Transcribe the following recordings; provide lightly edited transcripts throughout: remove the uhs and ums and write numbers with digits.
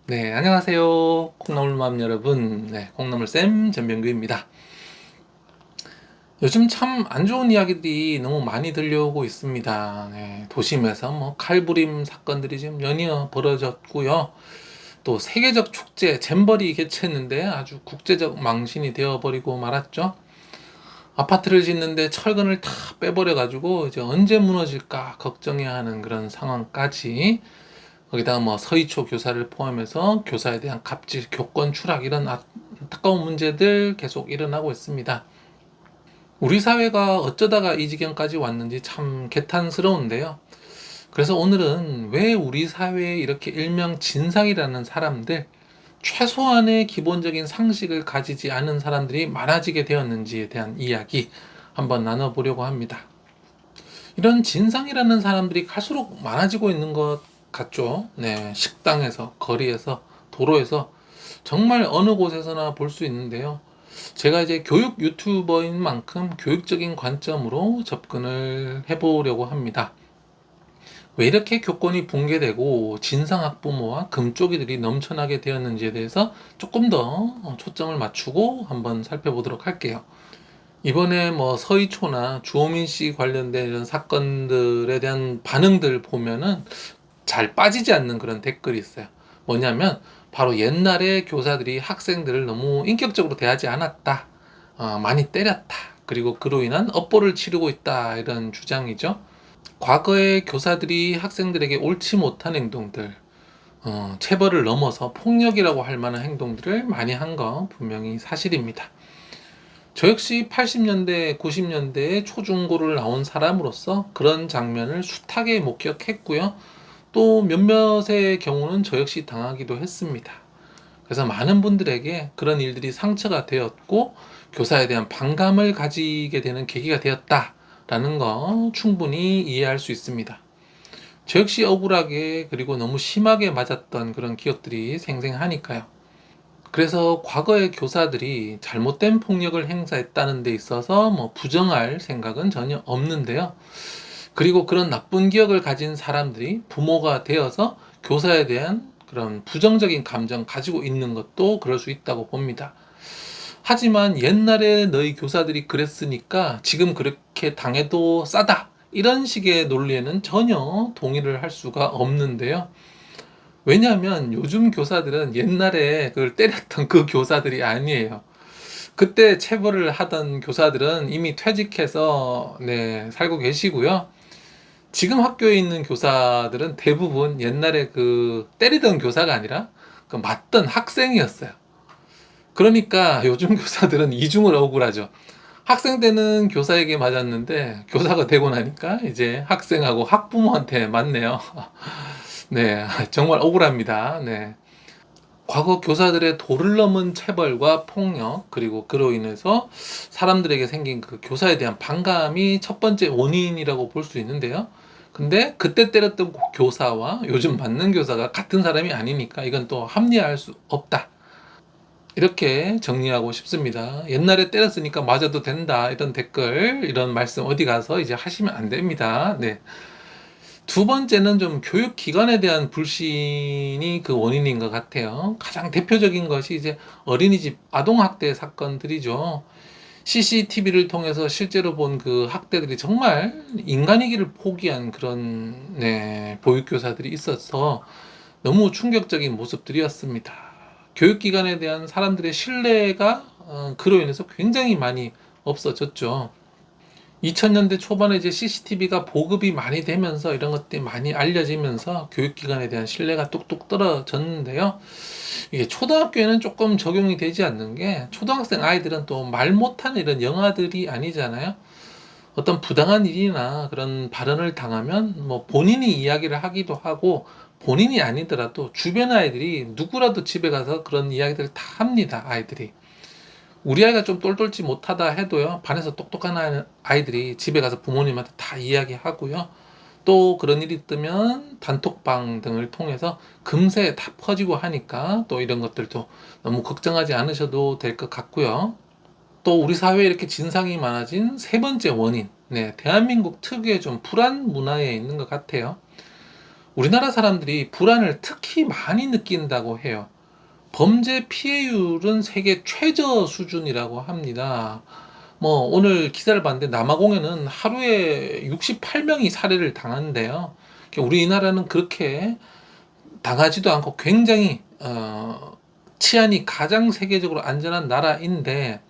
네, 안녕하세요. 콩나물맘 여러분. 네, 콩나물쌤 전병규입니다. 요즘 참 안 좋은 이야기들이 너무 많이 들려오고 있습니다. 네, 도심에서 칼부림 사건들이 지금 연이어 벌어졌고요. 또 세계적 축제 잼버리 개최했는데 아주 국제적 망신이 되어버리고 말았죠. 아파트를 짓는데 철근을 다 빼버려가지고 이제 언제 무너질까 걱정해야 하는 그런 상황까지, 거기다가 서희초 교사를 포함해서 교사에 대한 갑질, 교권 추락 이런 안타까운 문제들 계속 일어나고 있습니다. 우리 사회가 어쩌다가 이 지경까지 왔는지 참 개탄스러운데요. 그래서 오늘은 왜 우리 사회에 이렇게 일명 진상이라는 사람들, 최소한의 기본적인 상식을 가지지 않은 사람들이 많아지게 되었는지에 대한 이야기 한번 나눠보려고 합니다. 이런 진상이라는 사람들이 갈수록 많아지고 있는 것 같죠. 네, 식당에서, 거리에서, 도로에서 정말 어느 곳에서나 볼 수 있는데요. 제가 이제 교육 유튜버인 만큼 교육적인 관점으로 접근을 해보려고 합니다. 왜 이렇게 교권이 붕괴되고 진상 학부모와 금쪽이들이 넘쳐나게 되었는지에 대해서 조금 더 초점을 맞추고 한번 살펴보도록 할게요. 이번에 서희초나 주호민 씨 관련된 이런 사건들에 대한 반응들 보면은 잘 빠지지 않는 그런 댓글이 있어요. 뭐냐면 바로 옛날에 교사들이 학생들을 너무 인격적으로 대하지 않았다, 많이 때렸다, 그리고 그로 인한 업보를 치르고 있다, 이런 주장이죠. 과거에 교사들이 학생들에게 옳지 못한 행동들, 체벌을 넘어서 폭력이라고 할 만한 행동들을 많이 한 거 분명히 사실입니다. 저 역시 80년대, 90년대에 초중고를 나온 사람으로서 그런 장면을 숱하게 목격했고요. 또 몇몇의 경우는 저 역시 당하기도 했습니다. 그래서 많은 분들에게 그런 일들이 상처가 되었고 교사에 대한 반감을 가지게 되는 계기가 되었다라는 거 충분히 이해할 수 있습니다. 저 역시 억울하게 그리고 너무 심하게 맞았던 그런 기억들이 생생하니까요. 그래서 과거의 교사들이 잘못된 폭력을 행사했다는 데 있어서 부정할 생각은 전혀 없는데요. 그리고 그런 나쁜 기억을 가진 사람들이 부모가 되어서 교사에 대한 그런 부정적인 감정 가지고 있는 것도 그럴 수 있다고 봅니다. 하지만 옛날에 너희 교사들이 그랬으니까 지금 그렇게 당해도 싸다, 이런 식의 논리에는 전혀 동의를 할 수가 없는데요. 왜냐하면 요즘 교사들은 옛날에 그걸 때렸던 그 교사들이 아니에요. 그때 체벌을 하던 교사들은 이미 퇴직해서 살고 계시고요. 지금 학교에 있는 교사들은 대부분 옛날에 그 때리던 교사가 아니라 그 맞던 학생이었어요. 그러니까 요즘 교사들은 이중을 억울하죠. 학생 때는 교사에게 맞았는데 교사가 되고 나니까 이제 학생하고 학부모한테 맞네요. 네, 정말 억울합니다. 네. 과거 교사들의 도를 넘은 체벌과 폭력, 그리고 그로 인해서 사람들에게 생긴 그 교사에 대한 반감이 첫 번째 원인이라고 볼 수 있는데요. 근데 그때 때렸던 교사와 요즘 맞는 교사가 같은 사람이 아니니까 이건 또 합리화할 수 없다, 이렇게 정리하고 싶습니다. 옛날에 때렸으니까 맞아도 된다, 이런 댓글, 이런 말씀 어디 가서 이제 하시면 안 됩니다. 네. 두 번째는 좀 교육기관에 대한 불신이 그 원인인 것 같아요. 가장 대표적인 것이 이제 어린이집 아동학대 사건들이죠. CCTV를 통해서 실제로 본 그 학대들이 정말 인간이기를 포기한 그런 보육교사들이 있어서 너무 충격적인 모습들이었습니다. 교육기관에 대한 사람들의 신뢰가 그로 인해서 굉장히 많이 없어졌죠. 2000년대 초반에 이제 CCTV가 보급이 많이 되면서 이런 것들이 많이 알려지면서 교육기관에 대한 신뢰가 뚝뚝 떨어졌는데요. 이게 초등학교에는 조금 적용이 되지 않는 게, 초등학생 아이들은 또 말 못하는 이런 영아들이 아니잖아요. 어떤 부당한 일이나 그런 발언을 당하면 본인이 이야기를 하기도 하고, 본인이 아니더라도 주변 아이들이 누구라도 집에 가서 그런 이야기들을 다 합니다, 아이들이. 우리 아이가 좀 똘똘지 못하다 해도요, 반에서 똑똑한 아이들이 집에 가서 부모님한테 다 이야기하고요. 또 그런 일이 뜨면 단톡방 등을 통해서 금세 다 퍼지고 하니까 또 이런 것들도 너무 걱정하지 않으셔도 될 것 같고요. 또 우리 사회에 이렇게 진상이 많아진 세 번째 원인, 대한민국 특유의 좀 불안 문화에 있는 것 같아요. 우리나라 사람들이 불안을 특히 많이 느낀다고 해요. 범죄 피해율은 세계 최저 수준이라고 합니다. 뭐 오늘 기사를 봤는데 남아공에는 하루에 68명이 살해를 당하는데요. 우리나라는 그렇게 당하지도 않고 굉장히 치안이 가장 세계적으로 안전한 나라인데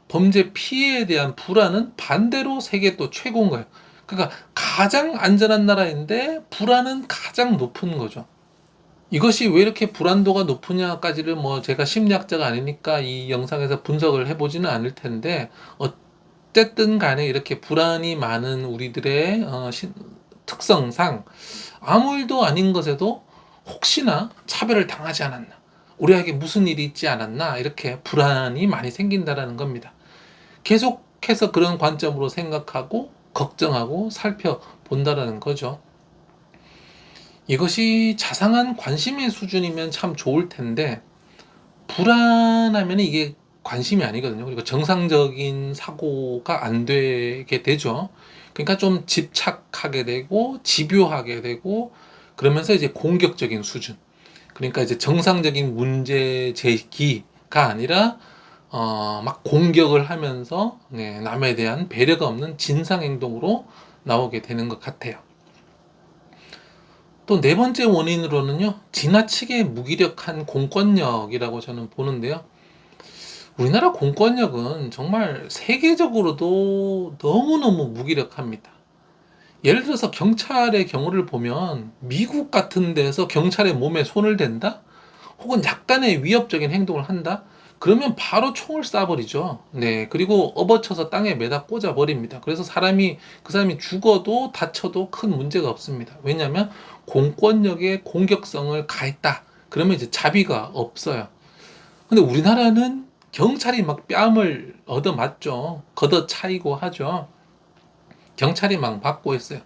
범죄 피해에 대한 불안은 반대로 세계 또 최고인 거예요. 그러니까 가장 안전한 나라인데 불안은 가장 높은 거죠. 이것이 왜 이렇게 불안도가 높으냐까지를 뭐 제가 심리학자가 아니니까 이 영상에서 분석을 해보지는 않을 텐데 어쨌든 간에 이렇게 불안이 많은 우리들의 특성상 아무 일도 아닌 것에도 혹시나 차별을 당하지 않았나, 우리에게 무슨 일이 있지 않았나, 이렇게 불안이 많이 생긴다라는 겁니다. 계속해서 그런 관점으로 생각하고 걱정하고 살펴본다라는 거죠. 이것이 자상한 관심의 수준이면 참 좋을 텐데 불안하면 이게 관심이 아니거든요. 그리고 정상적인 사고가 안 되게 되죠. 그러니까 좀 집착하게 되고 집요하게 되고 그러면서 이제 공격적인 수준. 그러니까 이제 정상적인 문제 제기가 아니라 막 공격을 하면서 남에 대한 배려가 없는 진상 행동으로 나오게 되는 것 같아요. 또 네 번째 원인으로는요, 지나치게 무기력한 공권력이라고 저는 보는데요. 우리나라 공권력은 정말 세계적으로도 너무너무 무기력합니다. 예를 들어서 경찰의 경우를 보면 미국 같은 데서 경찰의 몸에 손을 댄다? 혹은 약간의 위협적인 행동을 한다? 그러면 바로 총을 쏴버리죠. 네. 그리고 업어쳐서 땅에 매다 꽂아버립니다. 그래서 그 사람이 죽어도 다쳐도 큰 문제가 없습니다. 왜냐하면 공권력의 공격성을 가했다. 그러면 이제 자비가 없어요. 근데 우리나라는 경찰이 막 뺨을 얻어맞죠. 걷어차이고 하죠. 경찰이 막 받고 있어요.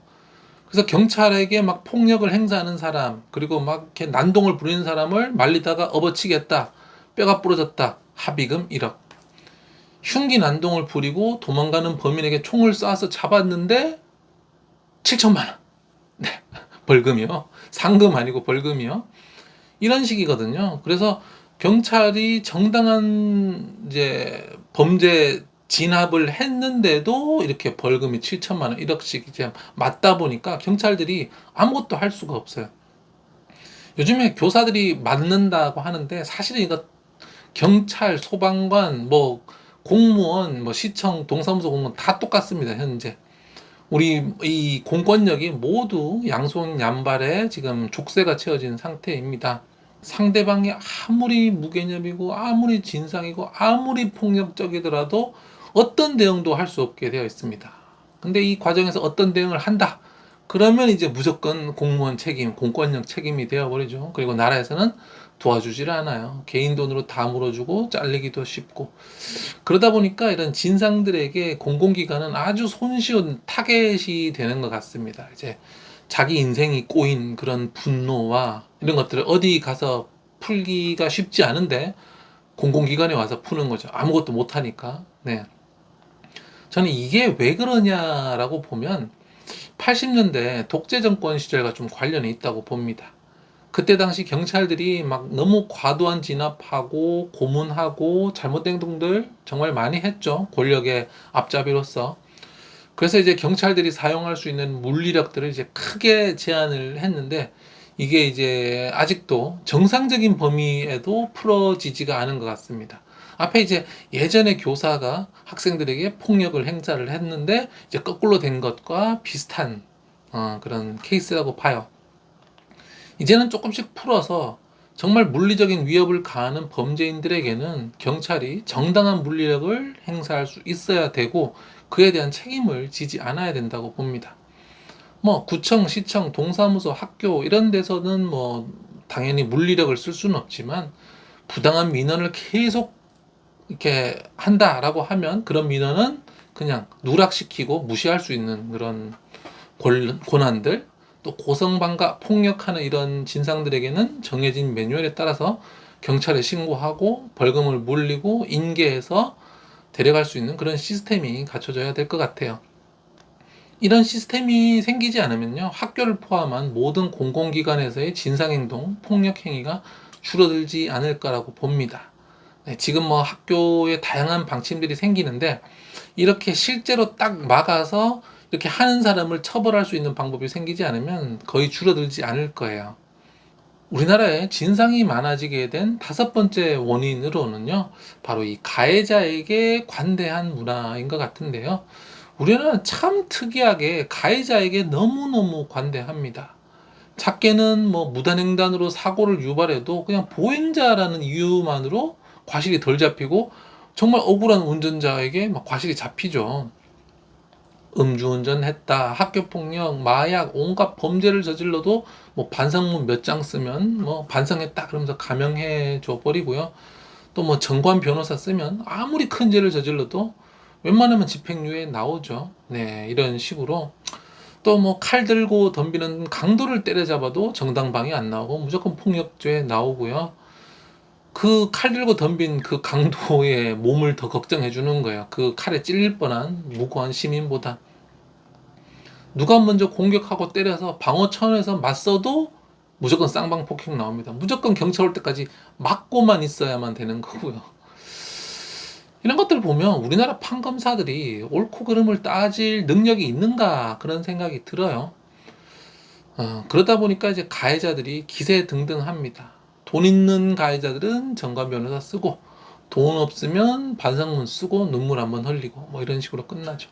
그래서 경찰에게 막 폭력을 행사하는 사람, 그리고 막 이렇게 난동을 부리는 사람을 말리다가 업어치겠다. 뼈가 부러졌다. 합의금 1억. 흉기 난동을 부리고 도망가는 범인에게 총을 쏴서 잡았는데 7천만 원. 네. 벌금이요. 상금 아니고 벌금이요. 이런 식이거든요. 그래서 경찰이 정당한 이제 범죄 진압을 했는데도 이렇게 벌금이 7천만 원, 1억씩 이제 맞다 보니까 경찰들이 아무것도 할 수가 없어요. 요즘에 교사들이 맞는다고 하는데 사실은 이거 경찰, 소방관, 뭐 공무원, 뭐 시청, 동사무소 공무원 다 똑같습니다. 현재 우리 이 공권력이 모두 양손 양발에 지금 족쇄가 채워진 상태입니다. 상대방이 아무리 무개념이고 아무리 진상이고 아무리 폭력적이더라도 어떤 대응도 할 수 없게 되어 있습니다. 근데 이 과정에서 어떤 대응을 한다. 그러면 이제 무조건 공무원 책임, 공권력 책임이 되어버리죠. 그리고 나라에서는 도와주질 않아요. 개인 돈으로 다 물어주고 잘리기도 쉽고. 그러다 보니까 이런 진상들에게 공공기관은 아주 손쉬운 타겟이 되는 것 같습니다. 이제 자기 인생이 꼬인 그런 분노와 이런 것들을 어디 가서 풀기가 쉽지 않은데 공공기관에 와서 푸는 거죠. 아무것도 못하니까. 네. 저는 이게 왜 그러냐라고 보면 80년대 독재 정권 시절과 좀 관련이 있다고 봅니다. 그때 당시 경찰들이 막 너무 과도한 진압하고 고문하고 잘못된 행동들 정말 많이 했죠. 권력의 앞잡이로서. 그래서 이제 경찰들이 사용할 수 있는 물리력들을 이제 크게 제한을 했는데 이게 이제 아직도 정상적인 범위에도 풀어지지가 않은 것 같습니다. 앞에 이제 예전에 교사가 학생들에게 폭력을 행사를 했는데 이제 거꾸로 된 것과 비슷한 그런 케이스라고 봐요. 이제는 조금씩 풀어서 정말 물리적인 위협을 가하는 범죄인들에게는 경찰이 정당한 물리력을 행사할 수 있어야 되고 그에 대한 책임을 지지 않아야 된다고 봅니다. 뭐 구청, 시청, 동사무소, 학교 이런 데서는 뭐 당연히 물리력을 쓸 수는 없지만 부당한 민원을 계속 이렇게 한다라고 하면 그런 민원은 그냥 누락시키고 무시할 수 있는 그런 권한들, 또 고성방가 폭력하는 이런 진상들에게는 정해진 매뉴얼에 따라서 경찰에 신고하고 벌금을 물리고 인계해서 데려갈 수 있는 그런 시스템이 갖춰져야 될 것 같아요. 이런 시스템이 생기지 않으면요, 학교를 포함한 모든 공공기관에서의 진상행동, 폭력행위가 줄어들지 않을 거라고 봅니다. 네, 지금 뭐 학교에 다양한 방침들이 생기는데 이렇게 실제로 딱 막아서 이렇게 하는 사람을 처벌할 수 있는 방법이 생기지 않으면 거의 줄어들지 않을 거예요. 우리나라에 진상이 많아지게 된 다섯 번째 원인으로는요, 바로 이 가해자에게 관대한 문화인 것 같은데요. 우리나라는 참 특이하게 가해자에게 너무너무 관대합니다. 작게는 뭐 무단횡단으로 사고를 유발해도 그냥 보행자라는 이유만으로 과실이 덜 잡히고, 정말 억울한 운전자에게 막 과실이 잡히죠. 음주운전 했다, 학교폭력, 마약, 온갖 범죄를 저질러도 뭐 반성문 몇 장 쓰면 뭐 반성했다 그러면서 감형해 줘 버리고요. 또 뭐 정관 변호사 쓰면 아무리 큰 죄를 저질러도 웬만하면 집행유예 나오죠. 네, 이런 식으로. 또 뭐 칼 들고 덤비는 강도를 때려잡아도 정당방위 안 나오고 무조건 폭력죄 나오고요. 그 칼 들고 덤빈 그 강도의 몸을 더 걱정해 주는 거예요. 그 칼에 찔릴 뻔한 무고한 시민보다. 누가 먼저 공격하고 때려서 방어 차원에서 맞서도 무조건 쌍방폭행 나옵니다. 무조건 경찰 올 때까지 맞고만 있어야만 되는 거고요. 이런 것들을 보면 우리나라 판검사들이 옳고 그름을 따질 능력이 있는가 그런 생각이 들어요. 그러다 보니까 이제 가해자들이 기세등등합니다. 돈 있는 가해자들은 정관 변호사 쓰고, 돈 없으면 반성문 쓰고 눈물 한번 흘리고 뭐 이런 식으로 끝나죠.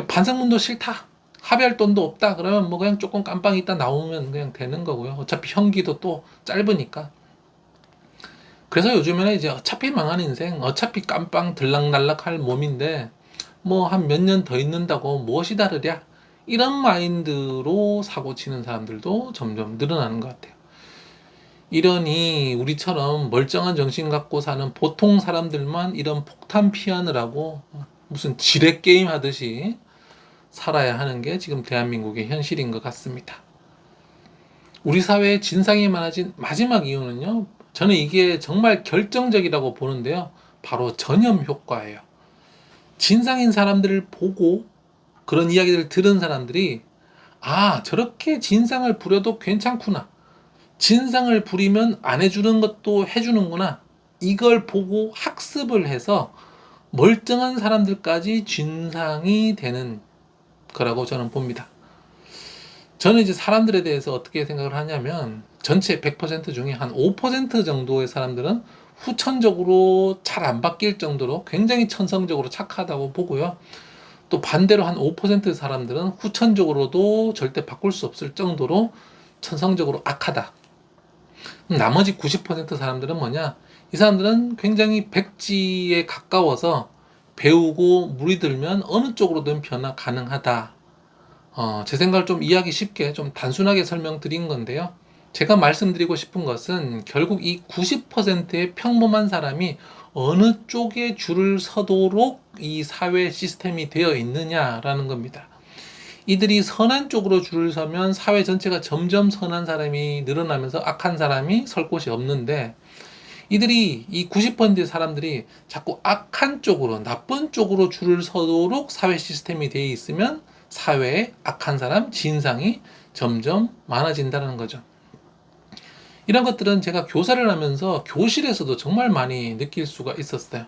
반성문도 싫다, 합의할 돈도 없다 그러면 뭐 그냥 조금 깜빵 있다 나오면 그냥 되는 거고요. 어차피 형기도 또 짧으니까. 그래서 요즘에는 이제 어차피 망한 인생, 어차피 깜빵 들락날락 할 몸인데 뭐 한 몇 년 더 있는다고 무엇이 다르랴, 이런 마인드로 사고 치는 사람들도 점점 늘어나는 것 같아요. 이러니 우리처럼 멀쩡한 정신 갖고 사는 보통 사람들만 이런 폭탄 피하느라고 무슨 지뢰 게임 하듯이 살아야 하는 게 지금 대한민국의 현실인 것 같습니다. 우리 사회에 진상이 많아진 마지막 이유는요, 저는 이게 정말 결정적이라고 보는데요, 바로 전염 효과예요. 진상인 사람들을 보고 그런 이야기를 들은 사람들이, 아, 저렇게 진상을 부려도 괜찮구나, 진상을 부리면 안 해주는 것도 해주는구나, 이걸 보고 학습을 해서 멀쩡한 사람들까지 진상이 되는 거라고 저는 봅니다. 저는 이제 사람들에 대해서 어떻게 생각을 하냐면, 전체 100% 중에 한 5% 정도의 사람들은 후천적으로 잘 안 바뀔 정도로 굉장히 천성적으로 착하다고 보고요. 또 반대로 한 5% 사람들은 후천적으로도 절대 바꿀 수 없을 정도로 천성적으로 악하다. 나머지 90% 사람들은 뭐냐? 이 사람들은 굉장히 백지에 가까워서 배우고 물이 들면 어느 쪽으로든 변화 가능하다. 제 생각을 좀 이해하기 쉽게 좀 단순하게 설명드린 건데요. 제가 말씀드리고 싶은 것은 결국 이 90%의 평범한 사람이 어느 쪽에 줄을 서도록 이 사회 시스템이 되어 있느냐라는 겁니다. 이들이 선한 쪽으로 줄을 서면 사회 전체가 점점 선한 사람이 늘어나면서 악한 사람이 설 곳이 없는데, 이들이 이 90%의 사람들이 자꾸 악한 쪽으로, 나쁜 쪽으로 줄을 서도록 사회 시스템이 되어 있으면 사회에 악한 사람, 진상이 점점 많아진다는 거죠. 이런 것들은 제가 교사를 하면서 교실에서도 정말 많이 느낄 수가 있었어요.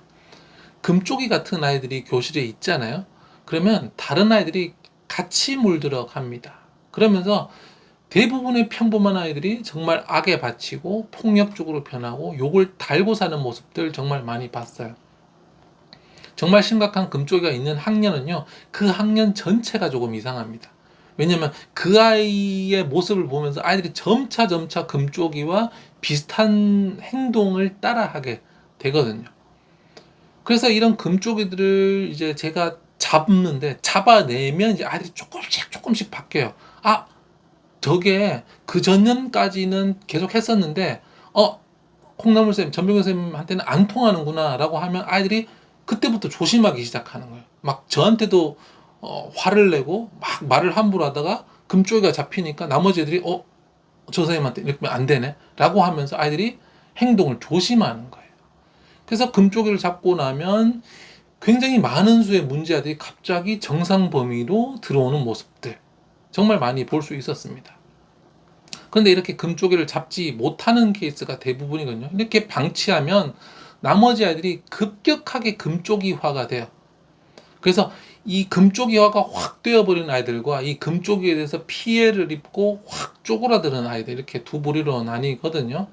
금쪽이 같은 아이들이 교실에 있잖아요. 그러면 다른 아이들이 같이 물들어 갑니다. 그러면서 대부분의 평범한 아이들이 정말 악에 바치고 폭력적으로 변하고 욕을 달고 사는 모습들 정말 많이 봤어요. 정말 심각한 금쪽이가 있는 학년은요, 그 학년 전체가 조금 이상합니다. 왜냐면 그 아이의 모습을 보면서 아이들이 점차 금쪽이와 비슷한 행동을 따라하게 되거든요. 그래서 이런 금쪽이들을 이제 제가 잡는데, 잡아내면 이제 아이들이 조금씩 바뀌어요. 아, 저게 그 전년까지는 계속 했었는데, 콩나물쌤, 전병근 쌤한테는 안 통하는구나 라고 하면 아이들이 그때부터 조심하기 시작하는 거예요. 막 저한테도 화를 내고 막 말을 함부로 하다가 금쪽이가 잡히니까 나머지 애들이 저 선생님한테 이렇게 하면 안 되네 라고 하면서 아이들이 행동을 조심하는 거예요. 그래서 금쪽이를 잡고 나면 굉장히 많은 수의 문제아들이 갑자기 정상 범위로 들어오는 모습들 정말 많이 볼 수 있었습니다. 그런데 이렇게 금쪽이를 잡지 못하는 케이스가 대부분이거든요. 이렇게 방치하면 나머지 아이들이 급격하게 금쪽이화가 돼요. 그래서 이 금쪽이화가 확 되어버린 아이들과 이 금쪽이에 대해서 피해를 입고 확 쪼그라드는 아이들, 이렇게 두 부류로 나뉘거든요.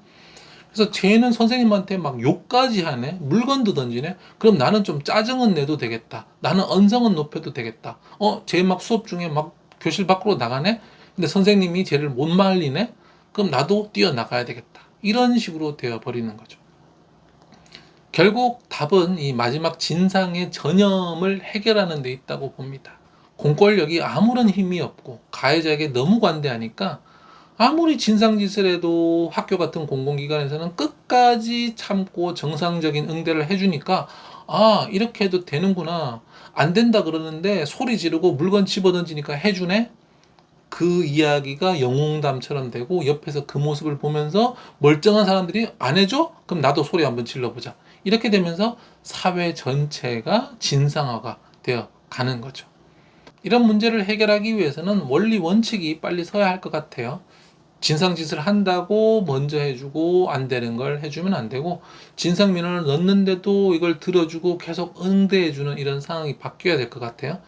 그래서 쟤는 선생님한테 막 욕까지 하네, 물건도 던지네. 그럼 나는 좀 짜증은 내도 되겠다, 나는 언성은 높여도 되겠다. 쟤 막 수업 중에 막 교실 밖으로 나가네. 근데 선생님이 쟤를 못 말리네. 그럼 나도 뛰어나가야 되겠다. 이런 식으로 되어 버리는 거죠. 결국 답은 이 마지막 진상의 전염을 해결하는 데 있다고 봅니다. 공권력이 아무런 힘이 없고 가해자에게 너무 관대하니까 아무리 진상짓을 해도 학교 같은 공공기관에서는 끝까지 참고 정상적인 응대를 해주니까, 아, 이렇게 해도 되는구나, 안 된다 그러는데 소리 지르고 물건 집어던지니까 해주네. 그 이야기가 영웅담처럼 되고, 옆에서 그 모습을 보면서 멀쩡한 사람들이 안 해줘? 그럼 나도 소리 한번 질러보자. 이렇게 되면서 사회 전체가 진상화가 되어 가는 거죠. 이런 문제를 해결하기 위해서는 원리 원칙이 빨리 서야 할 것 같아요. 진상짓을 한다고 먼저 해주고 안 되는 걸 해주면 안 되고, 진상민원을 넣는데도 이걸 들어주고 계속 응대해주는 이런 상황이 바뀌어야 될 것 같아요.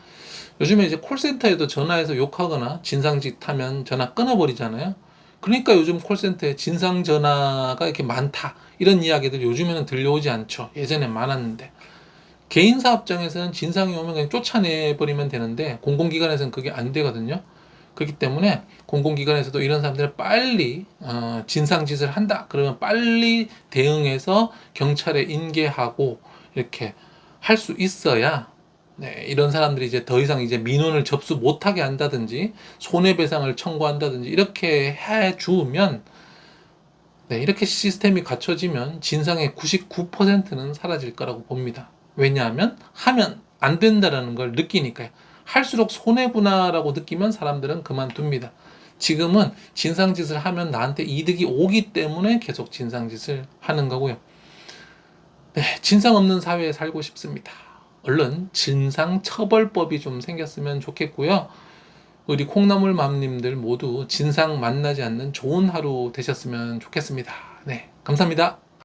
요즘에 이제 콜센터에도 전화해서 욕하거나 진상짓 하면 전화 끊어버리잖아요. 그러니까 요즘 콜센터에 진상 전화가 이렇게 많다, 이런 이야기들 요즘에는 들려오지 않죠. 예전에 많았는데. 개인 사업장에서는 진상이 오면 그냥 쫓아내버리면 되는데 공공기관에서는 그게 안 되거든요. 그렇기 때문에 공공기관에서도 이런 사람들을 빨리 진상짓을 한다 그러면 빨리 대응해서 경찰에 인계하고 이렇게 할 수 있어야, 네, 이런 사람들이 이제 더 이상 이제 민원을 접수 못하게 한다든지 손해배상을 청구한다든지 이렇게 해 주면, 네, 이렇게 시스템이 갖춰지면 진상의 99%는 사라질 거라고 봅니다. 왜냐하면 하면 안 된다라는 걸 느끼니까요. 할수록 손해구나라고 느끼면 사람들은 그만둡니다. 지금은 진상짓을 하면 나한테 이득이 오기 때문에 계속 진상짓을 하는 거고요. 네, 진상 없는 사회에 살고 싶습니다. 얼른 진상처벌법이 좀 생겼으면 좋겠고요. 우리 콩나물맘님들 모두 진상 만나지 않는 좋은 하루 되셨으면 좋겠습니다. 네, 감사합니다.